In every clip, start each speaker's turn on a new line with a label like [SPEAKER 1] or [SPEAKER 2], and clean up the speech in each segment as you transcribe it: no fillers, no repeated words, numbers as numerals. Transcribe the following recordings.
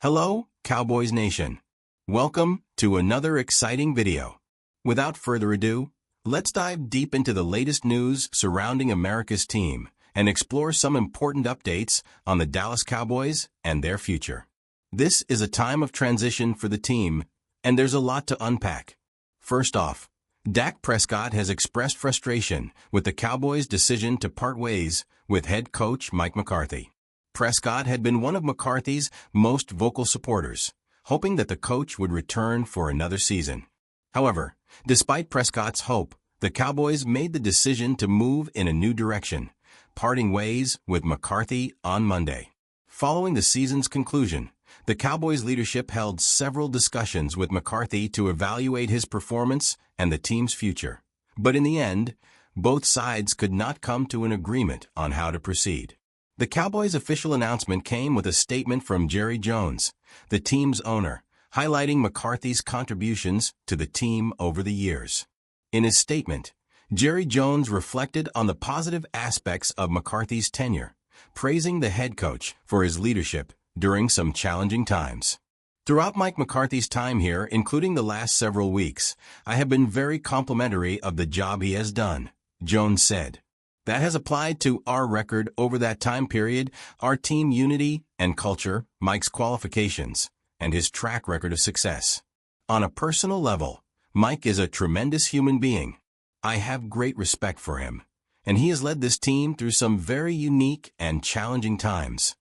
[SPEAKER 1] Hello, Cowboys Nation. Welcome to another exciting video. Without further ado, let's dive deep into the latest news surrounding America's team and explore some important updates on the Dallas Cowboys and their future. This is a time of transition for the team, and there's a lot to unpack. First off, Dak Prescott has expressed frustration with the Cowboys' decision to part ways with head coach Mike McCarthy. Prescott had been one of McCarthy's most vocal supporters, hoping that the coach would return for another season. However, despite Prescott's hope, the Cowboys made the decision to move in a new direction, parting ways with McCarthy on Monday. Following the season's conclusion, the Cowboys leadership held several discussions with McCarthy to evaluate his performance and the team's future. But in the end, both sides could not come to an agreement on how to proceed. The Cowboys' official announcement came with a statement from Jerry Jones, the team's owner, highlighting McCarthy's contributions to the team over the years. In his statement, Jerry Jones reflected on the positive aspects of McCarthy's tenure, praising the head coach for his leadership during some challenging times. Throughout Mike McCarthy's time here, including the last several weeks, I have been very complimentary of the job he has done, Jones said. That has applied to our record over that time period, our team unity and culture, Mike's qualifications, and his track record of success. On a personal level, Mike is a tremendous human being. I have great respect for him, and he has led this team through some very unique and challenging times.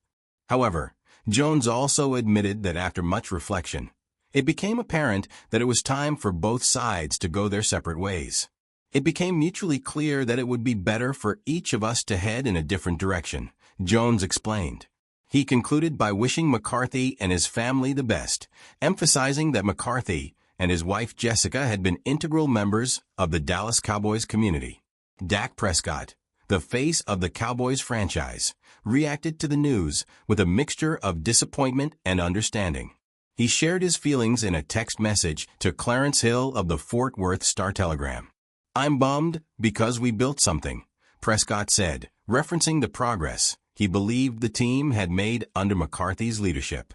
[SPEAKER 1] However, Jones also admitted that after much reflection, it became apparent that it was time for both sides to go their separate ways. It became mutually clear that it would be better for each of us to head in a different direction, Jones explained. He concluded by wishing McCarthy and his family the best, emphasizing that McCarthy and his wife Jessica had been integral members of the Dallas Cowboys community. Dak Prescott, the face of the Cowboys franchise, reacted to the news with a mixture of disappointment and understanding. He shared his feelings in a text message to Clarence Hill of the Fort Worth Star-Telegram. "I'm bummed because we built something," Prescott said, referencing the progress he believed the team had made under McCarthy's leadership.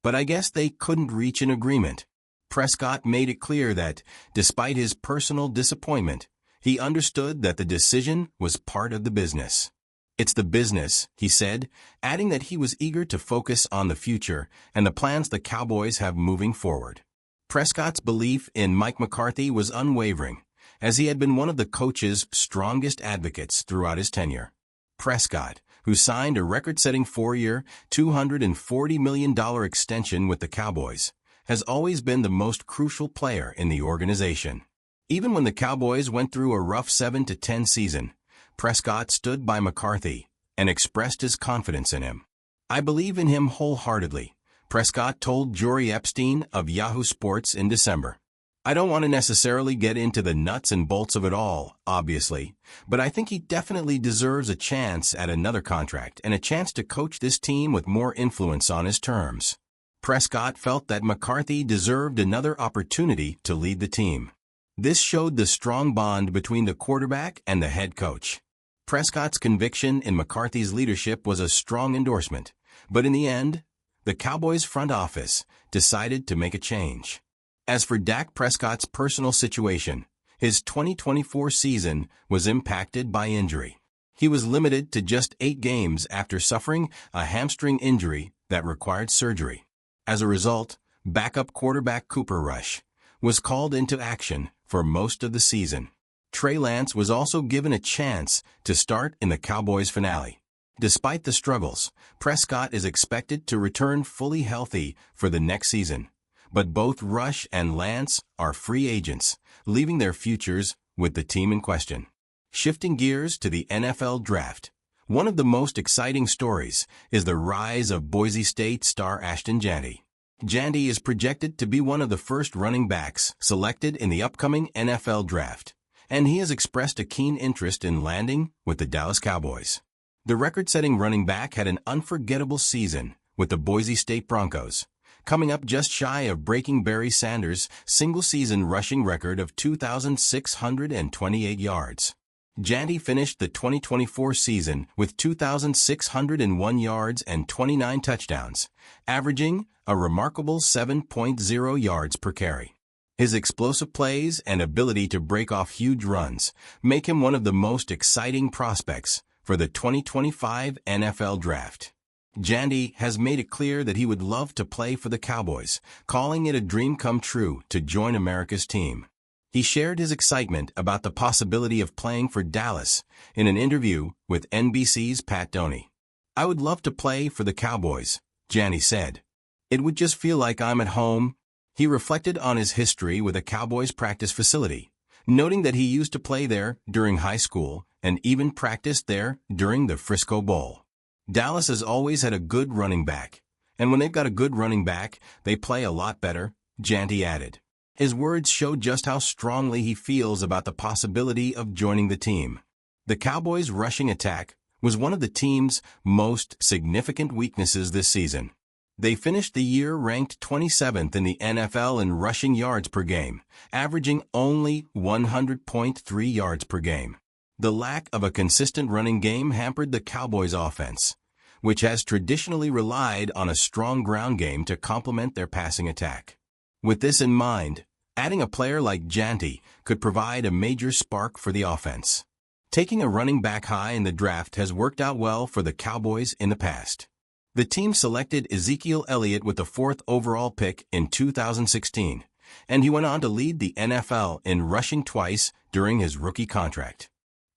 [SPEAKER 1] "But I guess they couldn't reach an agreement." Prescott made it clear that, despite his personal disappointment, he understood that the decision was part of the business. "It's the business," he said, adding that he was eager to focus on the future and the plans the Cowboys have moving forward. Prescott's belief in Mike McCarthy was unwavering, as he had been one of the coach's strongest advocates throughout his tenure. Prescott, who signed a record-setting 4-year, $240 million extension with the Cowboys, has always been the most crucial player in the organization. Even when the Cowboys went through a rough 7-10 season, Prescott stood by McCarthy and expressed his confidence in him. "I believe in him wholeheartedly," Prescott told Jory Epstein of Yahoo Sports in December. "I don't want to necessarily get into the nuts and bolts of it all, obviously, but I think he definitely deserves a chance at another contract and a chance to coach this team with more influence on his terms." Prescott felt that McCarthy deserved another opportunity to lead the team. This showed the strong bond between the quarterback and the head coach. Prescott's conviction in McCarthy's leadership was a strong endorsement, but in the end, the Cowboys front office decided to make a change. As for Dak Prescott's personal situation, his 2024 season was impacted by injury. He was limited to just 8 games after suffering a hamstring injury that required surgery. As a result, backup quarterback Cooper Rush was called into action for most of the season. Trey Lance was also given a chance to start in the Cowboys finale. Despite the struggles, Prescott is expected to return fully healthy for the next season. But both Rush and Lance are free agents, leaving their futures with the team in question. Shifting gears to the NFL Draft, one of the most exciting stories is the rise of Boise State star Ashton Jeanty. Jeanty is projected to be one of the first running backs selected in the upcoming NFL Draft, and he has expressed a keen interest in landing with the Dallas Cowboys. The record-setting running back had an unforgettable season with the Boise State Broncos, coming up just shy of breaking Barry Sanders' single-season rushing record of 2,628 yards. Jandy finished the 2024 season with 2,601 yards and 29 touchdowns, averaging a remarkable 7.0 yards per carry. His explosive plays and ability to break off huge runs make him one of the most exciting prospects for the 2025 NFL Draft. Jandy has made it clear that he would love to play for the Cowboys, calling it a dream come true to join America's team. He shared his excitement about the possibility of playing for Dallas in an interview with NBC's Pat Doney. "I would love to play for the Cowboys," Jandy said. "It would just feel like I'm at home." He reflected on his history with a Cowboys practice facility, noting that he used to play there during high school and even practiced there during the Frisco Bowl. "Dallas has always had a good running back, and when they've got a good running back, they play a lot better," Jandy added. His words showed just how strongly he feels about the possibility of joining the team. The Cowboys' rushing attack was one of the team's most significant weaknesses this season. They finished the year ranked 27th in the NFL in rushing yards per game, averaging only 100.3 yards per game. The lack of a consistent running game hampered the Cowboys' offense, which has traditionally relied on a strong ground game to complement their passing attack. With this in mind, adding a player like Jandy could provide a major spark for the offense. Taking a running back high in the draft has worked out well for the Cowboys in the past. The team selected Ezekiel Elliott with the 4th overall pick in 2016, and he went on to lead the NFL in rushing twice during his rookie contract.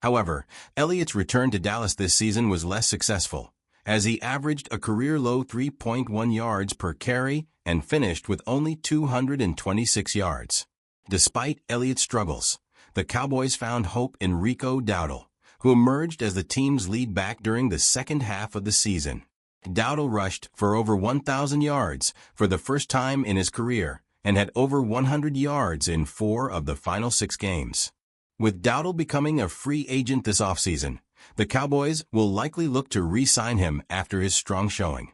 [SPEAKER 1] However, Elliott's return to Dallas this season was less successful, as he averaged a career-low 3.1 yards per carry and finished with only 226 yards. Despite Elliott's struggles, the Cowboys found hope in Rico Dowdle, who emerged as the team's lead back during the second half of the season. Dowdle rushed for over 1,000 yards for the first time in his career and had over 100 yards in 4 of the final 6 games. With Dowdle becoming a free agent this offseason, the Cowboys will likely look to re-sign him after his strong showing.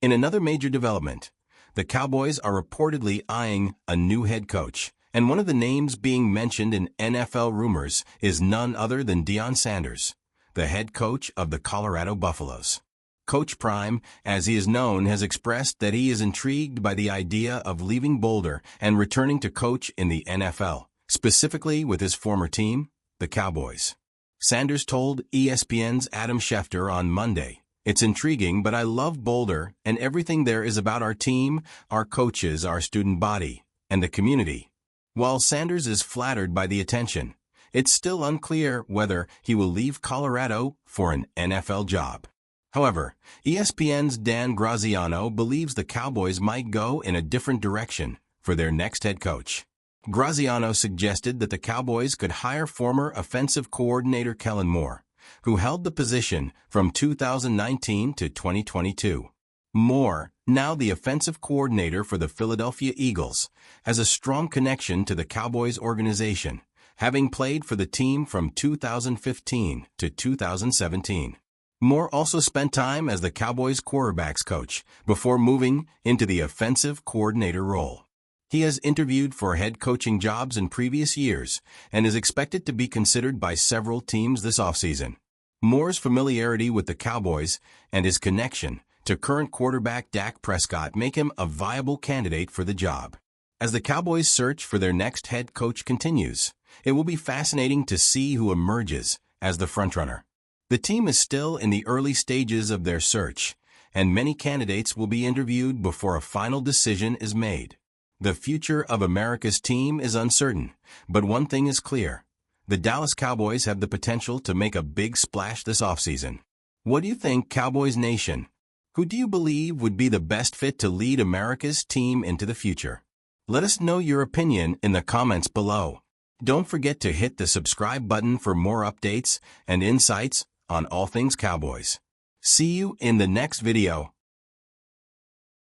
[SPEAKER 1] In another major development, the Cowboys are reportedly eyeing a new head coach, and one of the names being mentioned in NFL rumors is none other than Deion Sanders, the head coach of the Colorado Buffaloes. Coach Prime, as he is known, has expressed that he is intrigued by the idea of leaving Boulder and returning to coach in the NFL, specifically with his former team, the Cowboys. Sanders told ESPN's Adam Schefter on Monday, "It's intriguing, but I love Boulder, and everything there is about our team, our coaches, our student body, and the community." While Sanders is flattered by the attention, it's still unclear whether he will leave Colorado for an NFL job. However, ESPN's Dan Graziano believes the Cowboys might go in a different direction for their next head coach. Graziano suggested that the Cowboys could hire former offensive coordinator Kellen Moore, who held the position from 2019 to 2022. Moore, now the offensive coordinator for the Philadelphia Eagles, has a strong connection to the Cowboys organization, having played for the team from 2015 to 2017. Moore also spent time as the Cowboys' quarterbacks coach before moving into the offensive coordinator role. He has interviewed for head coaching jobs in previous years and is expected to be considered by several teams this offseason. Moore's familiarity with the Cowboys and his connection to current quarterback Dak Prescott make him a viable candidate for the job. As the Cowboys' search for their next head coach continues, it will be fascinating to see who emerges as the frontrunner. The team is still in the early stages of their search, and many candidates will be interviewed before a final decision is made. The future of America's team is uncertain, but one thing is clear. The Dallas Cowboys have the potential to make a big splash this offseason. What do you think, Cowboys Nation? Who do you believe would be the best fit to lead America's team into the future? Let us know your opinion in the comments below. Don't forget to hit the subscribe button for more updates and insights on all things Cowboys. See you in the next video.